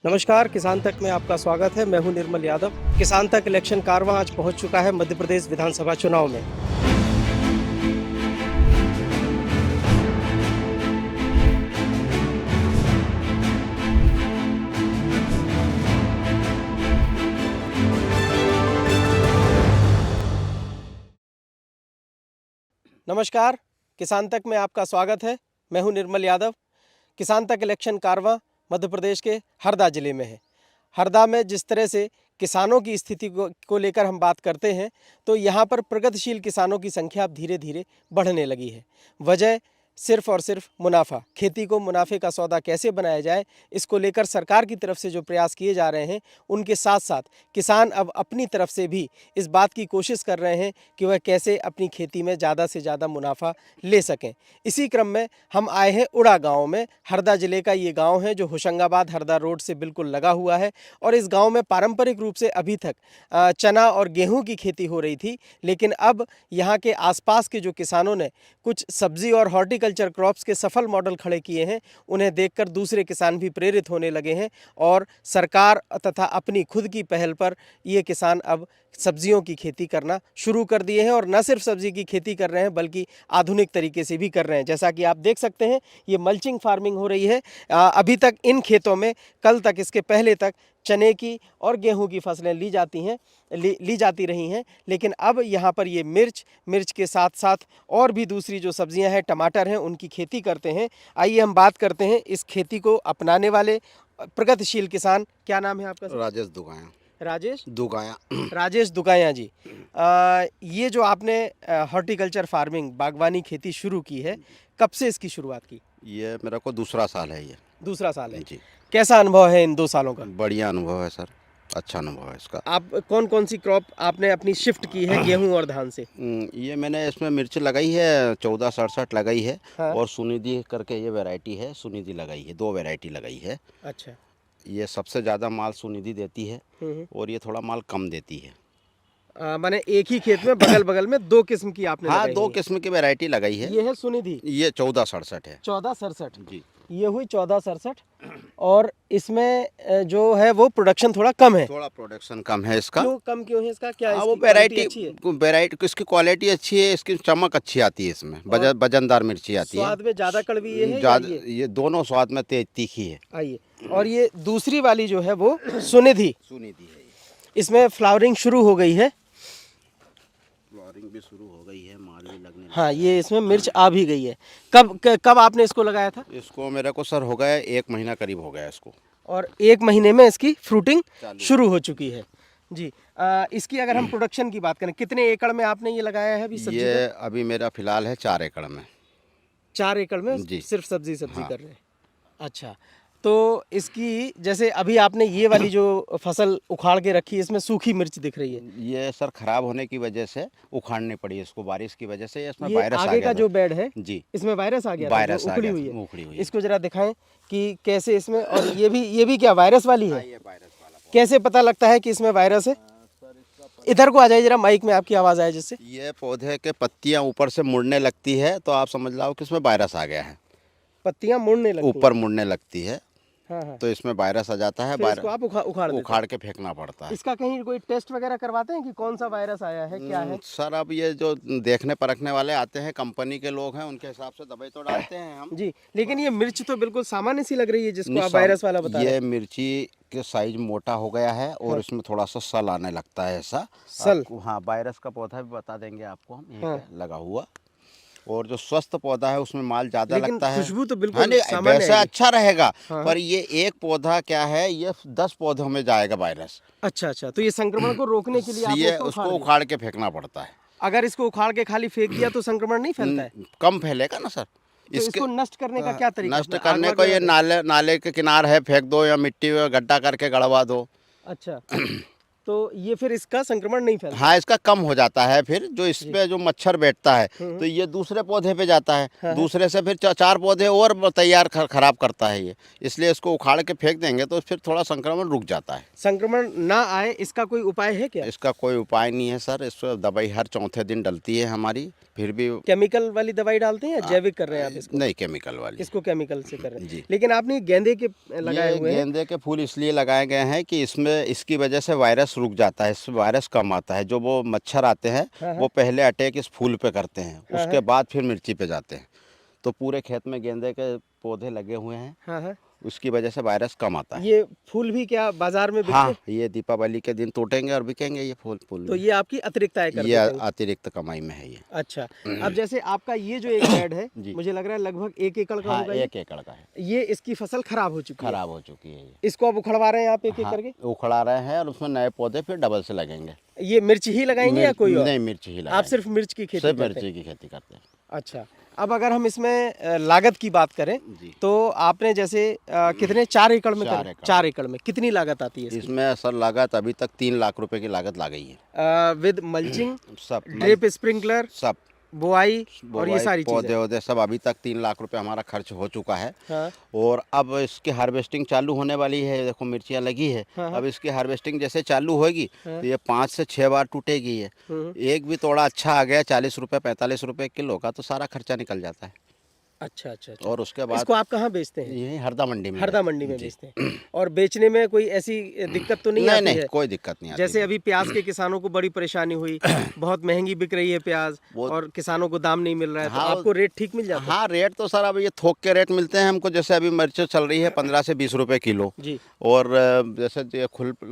नमस्कार, किसान तक में आपका स्वागत है। मैं हूं निर्मल यादव। किसान तक इलेक्शन कारवां आज पहुंच चुका है मध्य प्रदेश विधानसभा चुनाव में। नमस्कार, किसान तक में आपका स्वागत है। मैं हूं निर्मल यादव। किसान तक इलेक्शन कारवां मध्य प्रदेश के हरदा जिले में है। हरदा में जिस तरह से किसानों की स्थिति को लेकर हम बात करते हैं, तो यहाँ पर प्रगतिशील किसानों की संख्या अब धीरे धीरे बढ़ने लगी है। वजह सिर्फ और सिर्फ मुनाफा। खेती को मुनाफे का सौदा कैसे बनाया जाए, इसको लेकर सरकार की तरफ से जो प्रयास किए जा रहे हैं, उनके साथ साथ किसान अब अपनी तरफ से भी इस बात की कोशिश कर रहे हैं कि वह कैसे अपनी खेती में ज़्यादा से ज़्यादा मुनाफा ले सकें। इसी क्रम में हम आए हैं उड़ा गांव में। हरदा जिले का ये गांव है जो होशंगाबाद हरदा रोड से बिल्कुल लगा हुआ है और इस गांव में पारंपरिक रूप से अभी तक चना और गेहूं की खेती हो रही थी, लेकिन अब यहाँ के आसपास के जो किसानों ने कुछ सब्जी और हॉर्टिकल्चर क्रॉप्स के सफल मॉडल खड़े किए हैं, उन्हें देखकर दूसरे किसान भी प्रेरित होने लगे हैं और सरकार तथा अपनी खुद की पहल पर ये किसान अब सब्जियों की खेती करना शुरू कर दिए हैं और न सिर्फ सब्जी की खेती कर रहे हैं बल्कि आधुनिक तरीके से भी कर रहे हैं। जैसा कि आप देख सकते हैं, ये मल्चिंग फार्मिंग हो रही है। अभी तक इन खेतों में कल तक, इसके पहले तक चने की और गेहूं की फसलें ली जाती रही हैं, लेकिन अब यहाँ पर ये मिर्च के साथ साथ और भी दूसरी जो सब्जियां हैं, टमाटर हैं, उनकी खेती करते हैं। आइए हम बात करते हैं इस खेती को अपनाने वाले प्रगतिशील किसान। क्या नाम है आपका? राजेश दुगाया। राजेश दुगाया। राजेश दुगाया जी। ये जो आपने हॉर्टिकल्चर फार्मिंग बागवानी खेती शुरू की है, कब से इसकी शुरुआत की? ये मेरा को दूसरा साल है। ये दूसरा साल है। जी, कैसा अनुभव है इन 2 सालों का? बढ़िया अनुभव है सर, अच्छा अनुभव है इसका। आप कौन कौन सी क्रॉप आपने अपनी शिफ्ट की है गेहूं और धान से? ये मैंने इसमें मिर्च लगाई है 1467 लगाई है। हाँ। और सुनिधि करके ये वैरायटी है, सुनिधि लगाई है, 2 वैरायटी लगाई है। अच्छा। ये सबसे ज़्यादा माल सुनिधि देती है और ये थोड़ा माल कम देती है। माने एक ही खेत में बगल बगल में 2 किस्म की आपने हाँ, लगाई 2 हुई किस्म की वैरायटी लगाई है। है। ये है सुनिधि। ये 1467 है। 1467। जी। ये हुई 1467 और इसमें जो है वो प्रोडक्शन थोड़ा कम है। थोड़ा प्रोडक्शन कम है इसका। क्यों है इसका? क्या हाँ, इसकी वो क्वालिटी अच्छी है? वैरायटी इसकी क्वालिटी अच्छी है, इसकी चमक अच्छी आती है, इसमें वजनदार मिर्ची आती है। स्वाद में ज़्यादा कड़वी ये है या ज़्यादा ये? ये दोनों स्वाद में तेज तीखी है। आइए, और ये दूसरी वाली जो है वो सुनिधि। सुनिधि है। इसमें फ्लावरिंग शुरू हो गई है। फ्लावरिंग भी शुरू हो गई है, माल भी लगने हाँ, ये इसमें मिर्च आ भी गई है। कब आपने इसको लगाया था? इसको मेरे को सर हो गया 1 महीना करीब हो गया इसको। और 1 महीने में इसकी फ्रूटिंग चालू शुरू हो चुकी है जी। इसकी अगर हम प्रोडक्शन की बात करें, कितने एकड़ में आपने ये लगाया है अभी सब्जी ये का? अभी मेरा फिलहाल है 4 एकड़ में। 4 एकड़ में जी। सिर्फ सब्जी हाँ। कर रहे हैं। अच्छा, तो इसकी जैसे अभी आपने ये वाली जो फसल उखाड़ के रखी है, इसमें सूखी मिर्च दिख रही है। ये सर खराब होने की वजह से उखाड़नी पड़ी इसको, बारिश की वजह से। इसमें ये वायरस आ आगे गया का था। जो बेड है, जी, इसमें वायरस आ गया था, वायरस जो आ उखड़ी गया हुई था, है। उखड़ी हुई है। इसको जरा दिखाएं कि कैसे इसमें, और ये भी क्या वायरस वाली हाँ, है? ये वायरस वाला कैसे पता लगता है कि इसमें वायरस है? इधर को आ जाइए जरा, माइक में आपकी आवाज़ आए जिससे। ये पौधे के पत्तियां ऊपर से मुड़ने लगती है, तो आप समझ लो कि इसमें वायरस आ गया है। पत्तियां मुड़ने लगती ऊपर हैं। मुड़ने लगती है, हाँ हाँ। तो इसमें वायरस आ जाता है। फिर इसको आप उखाड़ देते उखाड़ हैं। के फेंकना पड़ता है। इसका कहीं कोई टेस्ट वगैरह करवाते हैं कि कौन सा वायरस आया है, क्या है? सर, अब ये जो देखने परखने वाले आते हैं, कंपनी के लोग हैं, उनके हिसाब से दवाई तो डालते हैं हम जी, लेकिन ये मिर्च तो बिल्कुल सामान्य सी लग रही है जिसको आप निशान। वायरस वाला बता रहे ये हैं। मिर्ची के साइज मोटा हो गया है और हाँ। इसमें थोड़ा सा सल आने लगता है ऐसा। सल? हाँ, वायरस का पौधा भी बता देंगे आपको हम, यहीं हाँ। पे लगा हुआ। और जो स्वस्थ पौधा है उसमें माल ज़्यादा लेकिन लगता है। खुशबू तो बिल्कुल हाँ, नहीं, सामान्य वैसे आएगी। अच्छा रहेगा। हाँ। पर ये एक पौधा क्या है, ये 10 पौधों में जाएगा वायरस। अच्छा, तो ये संक्रमण को रोकने के लिए आपने ये इसको उसको उखाड़ दिया। उखाड़ के फेंकना पड़ता है। अगर इसको उखाड़ के खाली फेंक दिया तो संक्रमण नहीं फैलता है? कम फैलेगा ना सर। तो इसको नष्ट करने का क्या तरीका? नष्ट अपने आग करने वाग को ये लगा के? नाले के किनार है, फेंक दो या मिट्टी में गड्ढा करके गड़वा दो। अच्छा। तो ये फिर इसका संक्रमण नहीं फैलता। हाँ, इसका कम हो जाता है फिर जो इस पे जो मच्छर बैठता है हम्म। तो ये दूसरे पौधे पे जाता है, हाँ। दूसरे से फिर चार पौधे और तैयार खराब करता है ये, इसलिए इसको उखाड़ के फेंक देंगे तो फिर थोड़ा संक्रमण रुक जाता है। संक्रमण ना आए इसका कोई उपाय है क्या? इसका कोई उपाय नहीं है सर, इस दवाई हर चौथे दिन डलती है हमारी, फिर भी केमिकल वाली दवाई डालते हैं या जैविक कर रहे हैं आप इसको? नहीं, केमिकल वाली। इसको केमिकल से कर रहे हैं जी। लेकिन आपने गेंदे के लगाए ये हुए हैं। गेंदे के फूल इसलिए लगाए गए हैं कि इसमें इसकी वजह से वायरस रुक जाता है, इससे वायरस कम आता है। जो वो मच्छर आते हैं हाँ। वो पहले अटैक इस फूल पे करते हैं, हाँ। उसके बाद फिर मिर्ची पे जाते हैं। तो पूरे खेत में गेंदे के पौधे लगे हुए हैं, हाँ। उसकी वजह से वायरस कम आता है। ये फूल भी क्या बाजार में बिकते हाँ, हैं? ये दीपावली के दिन टूटेंगे और बिकेंगे ये फूल तो ये आपकी अतिरिक्त आय कर ये देते हैं। अतिरिक्त कमाई में है ये। अच्छा, अब जैसे आपका ये जो एक बेड है जी। मुझे लग रहा है लगभग 1 एकड़ का हाँ, होगा ये। 1 एकड़ का है। ये इसकी फसल खराब हो चुकी है। खराब हो चुकी है ये। इसको अब उखड़वा रहे हैं आप एक एक हाँ, करके? उखड़ा रहे हैं और उसमें नए पौधे फिर डबल से लगेंगे। ये मिर्च ही लगाएंगे या कोई और? नहीं, मिर्च ही आप लगाएंगे। सिर्फ मिर्च की खेती सिर्फ करते हैं? मिर्ची की खेती करते हैं। अच्छा, अब अगर हम इसमें लागत की बात करें जी। तो आपने जैसे कितने 4 एकड़ में 4 कर एकड़। 4 एकड़ में कितनी लागत आती है इसकी? इसमें सर लागत अभी तक 3 लाख रुपए की लागत ला गई है। विद मल्चिंग, सब ड्रिप स्प्रिंकलर, सब बुआई और ये बोवाई, सारी पौधे चीजें। वौधे सब अभी तक 3 लाख रुपए हमारा खर्च हो चुका है। हाँ। और अब इसकी हार्वेस्टिंग चालू होने वाली है, देखो मिर्चियाँ लगी है। हाँ। अब इसकी हार्वेस्टिंग जैसे चालू होगी हाँ। तो ये 5 से 6 बार टूटेगी ये। एक भी तोड़ा अच्छा आ गया 40 रुपए 45 रुपए किलो का तो सारा खर्चा निकल जाता है। अच्छा। और उसके बाद इसको आप कहाँ बेचते हैं? यही हरदा मंडी में। हरदा मंडी में जी। बेचते हैं। और बेचने में कोई ऐसी दिक्कत तो नहीं आती नहीं, है? कोई दिक्कत नहीं आती। जैसे अभी प्याज के किसानों को बड़ी परेशानी हुई, बहुत महंगी बिक रही है प्याज और किसानों को दाम नहीं मिल रहा है, तो हाँ, आपको रेट ठीक मिल जाता है? हाँ, रेट तो सर अब ये थोक के रेट मिलते हैं हमको। जैसे अभी मिर्च चल रही है 15 से 20 रुपए किलो जी। और जैसे ये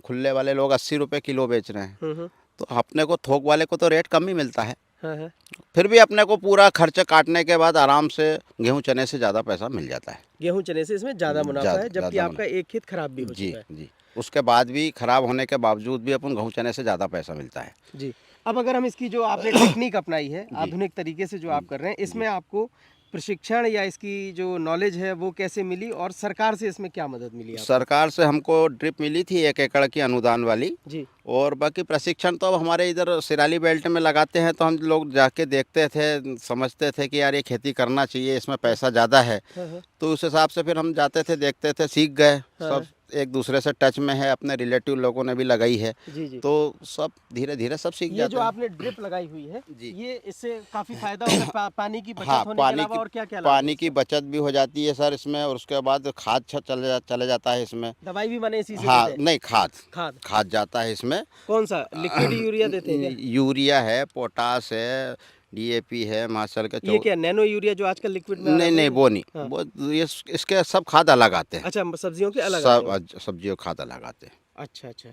खुले वाले लोग 80 रुपए किलो बेच रहे हैं। हम्म। तो अपने को थोक वाले को तो रेट कम ही मिलता है। हाँ। फिर भी अपने को पूरा खर्चा काटने के बाद आराम से गेहूं चने से ज़्यादा पैसा मिल जाता है। गेहूं चने से इसमें ज्यादा मुनाफा है, जबकि ज़्यादा आपका एक खेत खराब भी हो जी चुका है। जी, उसके बाद भी खराब होने के बावजूद भी अपन गेहूं चने से ज़्यादा पैसा मिलता है। जी। अब अगर हम इसकी जो आपने टेक्निक अपनाई है, आधुनिक तरीके से जो आप कर रहे हैं, इसमें आपको प्रशिक्षण या इसकी जो नॉलेज है वो कैसे मिली और सरकार से इसमें क्या मदद मिली आपको? सरकार से हमको ड्रिप मिली थी 1 एकड़ की अनुदान वाली। जी। और बाकी प्रशिक्षण तो अब हमारे इधर सिराली बेल्ट में लगाते हैं तो हम लोग जाके देखते थे, समझते थे कि यार ये खेती करना चाहिए, इसमें पैसा ज़्यादा है। हाँ। तो उस हिसाब से फिर हम जाते थे, देखते थे, सीख गए। सब एक दूसरे से टच में है, अपने रिलेटिव लोगों ने भी लगाई है। जी। तो सब धीरे धीरे सब सीख ये जाते जो हैं। आपने ड्रिप लगाई हुई है, जी। ये इससे काफी फायदा होता है, पानी की बचत हाँ, होने के अलावा और क्या-क्या लाभ पानी है की बचत भी हो जाती है सर इसमें। और उसके बाद खाद चले जाता है इसमें। दवाई भी माने इसी से हाँ, देते हैं? नहीं, खाद खाद जाता है इसमें। कौन सा लिक्विड यूरिया देते हैं क्या? यूरिया है, पोटास है, डीएपी है, मार्शल का ये क्या नैनो यूरिया जो आजकल लिक्विड में आ रहा है नहीं, वो नहीं, हाँ। वो ये इसके सब खाद अलग आते हैं। अच्छा, सब्जियों के अलग आते हैं। सब सब्जियों खाद अलग आते हैं। अच्छा।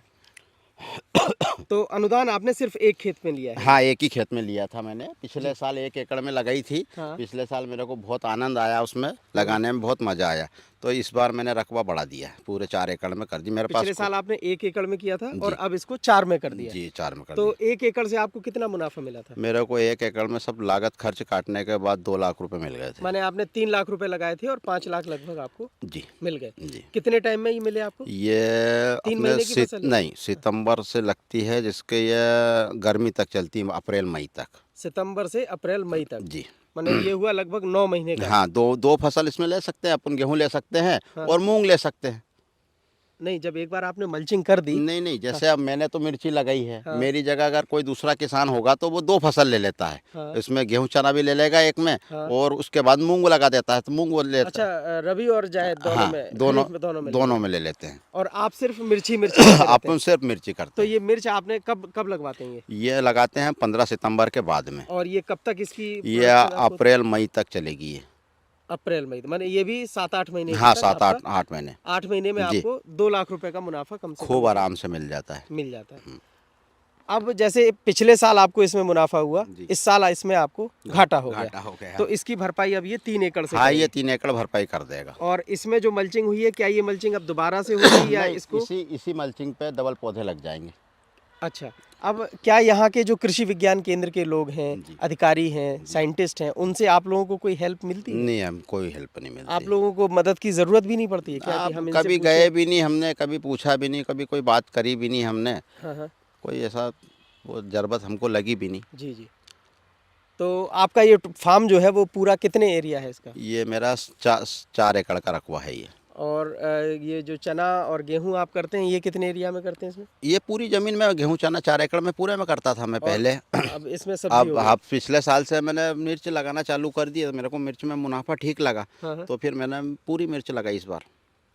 तो अनुदान आपने सिर्फ एक खेत में लिया है? हाँ, एक ही खेत में लिया था मैंने। पिछले साल 1 एकड़ में लगाई थी। हाँ। पिछले साल मेरे को बहुत आनंद आया, उसमें लगाने में बहुत मज़ा आया। तो इस बार मैंने रकबा बढ़ा दिया, पूरे 4 एकड़ में कर दी। मेरे पास पिछले साल आपने 1 एकड़ में किया था और अब इसको 4 में कर दिया। जी 4 में कर तो दिया। 1 एकड़ से आपको कितना मुनाफा मिला था? मेरे को 1 एकड़ में सब लागत खर्च काटने के बाद 2 लाख रुपए मिल गए थे। माने आपने 3 लाख रुपए लगाए थे और 5 लाख लगभग आपको जी मिल गए। जी। कितने टाइम में ये मिले आपको? ये 3 अपने महीने की फसल है? नहीं, सितंबर से लगती है, जिसके ये गर्मी तक चलती है, अप्रैल मई तक। सितंबर से अप्रैल मई तक? जी। माने ये हुआ लगभग 9 महीने का। हाँ, दो फसल इसमें ले सकते हैं अपन। गेहूं ले सकते हैं हाँ। और मूंग ले सकते हैं। नहीं, जब एक बार आपने मल्चिंग कर दी। नहीं, जैसे अब मैंने तो मिर्ची लगाई है। हाँ। मेरी जगह अगर कोई दूसरा किसान होगा तो वो 2 फसल ले लेता है। हाँ। इसमें गेहूं चना भी ले लेगा एक में। हाँ। और उसके बाद मूंग लगा देता है तो मूंग वो ले लेता अच्छा, है। रबी और जायद दोनों हाँ, में? दोनों खरीफ में दोनों में ले लेते हैं। और आप सिर्फ मिर्ची करते रहते हैं? अपन सिर्फ मिर्ची करते तो हैं। ये मिर्च आपने कब लगवाते हैं ये लगाते हैं 15 सितंबर के बाद में। और ये कब तक इसकी ये production आपको? अप्रैल मई तक चलेगी ये। अप्रैल मई, माने ये भी 7-8 महीने? हाँ, 7-8 महीने। 8 महीने में जी। आपको 2 लाख रुपए का मुनाफा कम से खूब कम आराम से मिल जाता है। मिल जाता है। अब जैसे पिछले साल आपको इसमें मुनाफा हुआ, जी। इस साल इसमें आपको घाटा हो घाटा गया, हो गया। तो इसकी भरपाई अब ये 3 एकड़ से हाँ, करेंगे। ये 3 एकड़ भरपाई कर देगा। और इसमें जो मल्चिंग हुई है, क्या ये मल्चिंग अब दोबारा से होगी या नहीं, इसको? इसी मल्चिंग पे डबल पौधे लग जाएंगे। अच्छा, अब क्या यहाँ के जो कृषि विज्ञान केंद्र के लोग हैं, जी। अधिकारी हैं, साइंटिस्ट हैं, उनसे आप लोगों को कोई हेल्प मिलती है? नहीं, हम कोई हेल्प नहीं मिलती। आप लोगों को मदद की ज़रूरत भी नहीं पड़ती है क्या कि आप हम इनसे कभी पूछें? गए भी नहीं हमने, कभी पूछा भी नहीं, कभी कोई बात करी भी नहीं हमने, हाँ, हाँ। कोई ऐसा वो ज़रूरत हमको लगी भी नहीं। जी, जी। तो आपका ये फार्म जो है वो पूरा कितने एरिया है इसका? ये मेरा 4 एकड़ का रकबा है ये। और ये जो चना और गेहूँ आप करते हैं ये कितने एरिया में करते हैं इसमें? ये पूरी ज़मीन में गेहूँ चना 4 एकड़ में पूरे में करता था मैं और पहले। अब इसमें सब्जी हो गई। पिछले साल से मैंने मिर्च लगाना चालू कर दिया, मेरे को मिर्च में मुनाफा ठीक लगा, हाँ, हाँ। तो फिर मैंने पूरी मिर्च लगाई इस बार।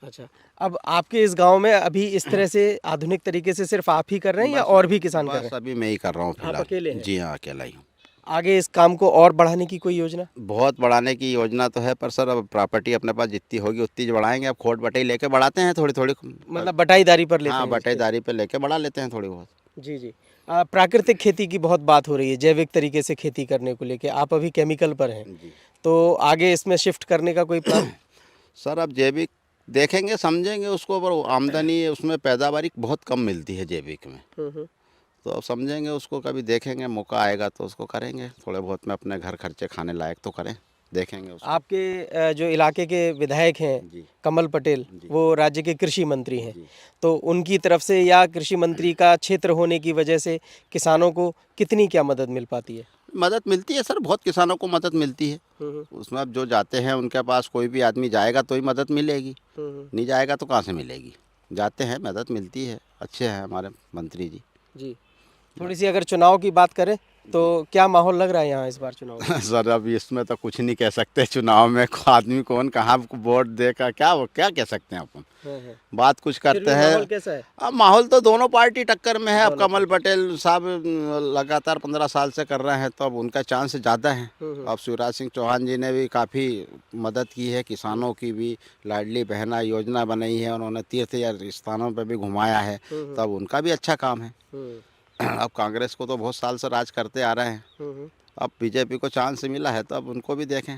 अच्छा, अब आपके इस गांव में अभी इस तरह से आधुनिक तरीके से सिर्फ आप ही कर रहे हैं या और भी किसान कर रहे बस हैं? अभी मैं ही कर रहा हूँ आप फिलहाल। अकेले हैं? जी हाँ, अकेला ही हूँ। आगे इस काम को और बढ़ाने की कोई योजना? बहुत बढ़ाने की योजना तो है, पर सर अब प्रॉपर्टी अपने पास जितनी होगी उतनी बढ़ाएंगे। अब खोट बटाई लेके बढ़ाते हैं थोड़ी थोड़ी। मतलब बटाईदारी पर लेते हाँ, हैं इसके? बटाईदारी पे लेके बढ़ा लेते हैं थोड़ी बहुत। जी, जी। प्राकृतिक खेती की बहुत बात हो रही है, जैविक तरीके से खेती करने को लेके। आप अभी केमिकल पर हैं, जी तो आगे इसमें शिफ्ट करने का कोई प्लान? सर, अब जैविक देखेंगे समझेंगे उसको, पर आमदनी उसमें पैदावारी बहुत कम मिलती है जैविक में, तो अब समझेंगे उसको, कभी देखेंगे मौका आएगा तो उसको करेंगे। थोड़े बहुत में अपने घर खर्चे खाने लायक तो करें, देखेंगे उसको। आपके जो इलाके के विधायक हैं जी कमल पटेल, जी। वो राज्य के कृषि मंत्री हैं, जी। तो उनकी तरफ से या कृषि मंत्री का क्षेत्र होने की वजह से किसानों को कितनी क्या मदद मिल पाती है? मदद मिलती है सर, बहुत किसानों को मदद मिलती है। उसमें अब जो जाते हैं उनके पास कोई भी आदमी जाएगा तो ही मदद मिलेगी, नहीं जाएगा तो कहाँ से मिलेगी। जाते हैं, मदद मिलती है, अच्छे हैं हमारे मंत्री जी। जी। थोड़ी सी अगर चुनाव की बात करें तो क्या माहौल लग रहा है यहाँ इस बार चुनाव में? सर, अब इसमें तो कुछ नहीं कह सकते, चुनाव में आदमी कौन कहाँ वोट देगा, क्या कह सकते हैं अपन। हाँ। बात कुछ फिर करते भी माहौल हैं। कैसा है? अब माहौल तो दोनों पार्टी टक्कर में है। अब दोनों कमल पटेल साहब लगातार 15 साल से कर रहे हैं, तो अब उनका चांस ज़्यादा है। अब शिवराज सिंह चौहान जी ने भी काफ़ी मदद की है, किसानों की भी लाडली बहना योजना बनाई है, उन्होंने तीर्थ स्थानों पर भी घुमाया है, तो अब उनका भी अच्छा काम है। अब कांग्रेस को तो बहुत साल से राज करते आ रहे हैं, अब बीजेपी को चांस मिला है तो अब उनको भी देखें।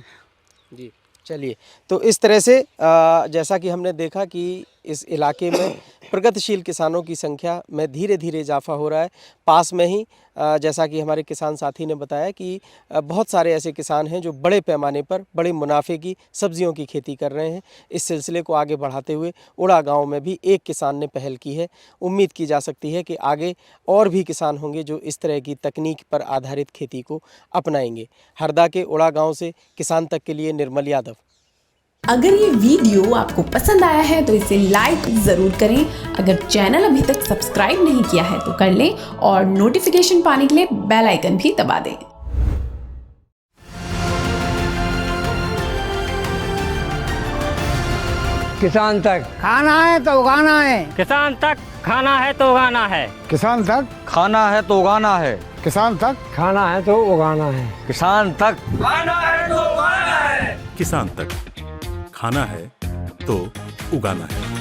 जी, चलिए। तो इस तरह से जैसा कि हमने देखा कि इस इलाके में प्रगतिशील किसानों की संख्या में धीरे धीरे इजाफा हो रहा है। पास में ही जैसा कि हमारे किसान साथी ने बताया कि बहुत सारे ऐसे किसान हैं जो बड़े पैमाने पर बड़े मुनाफे की सब्जियों की खेती कर रहे हैं। इस सिलसिले को आगे बढ़ाते हुए उड़ा गांव में भी एक किसान ने पहल की है। उम्मीद की जा सकती है कि आगे और भी किसान होंगे जो इस तरह की तकनीक पर आधारित खेती को अपनाएंगे। हरदा के उड़ा गाँव से किसान तक के लिए निर्मल यादव। अगर ये वीडियो आपको पसंद आया है तो इसे लाइक ज़रूर करें। अगर चैनल अभी तक सब्सक्राइब नहीं किया है तो कर लें और नोटिफिकेशन पाने के लिए बेल आइकन भी दबा दें। किसान तक खाना है तो उगाना है, किसान तक खाना है तो उगाना है, किसान तक खाना है तो उगाना है, किसान तक खाना है तो उगाना है, किसान तक खाना है तो उगाना है, किसान तक खाना है तो उगाना है।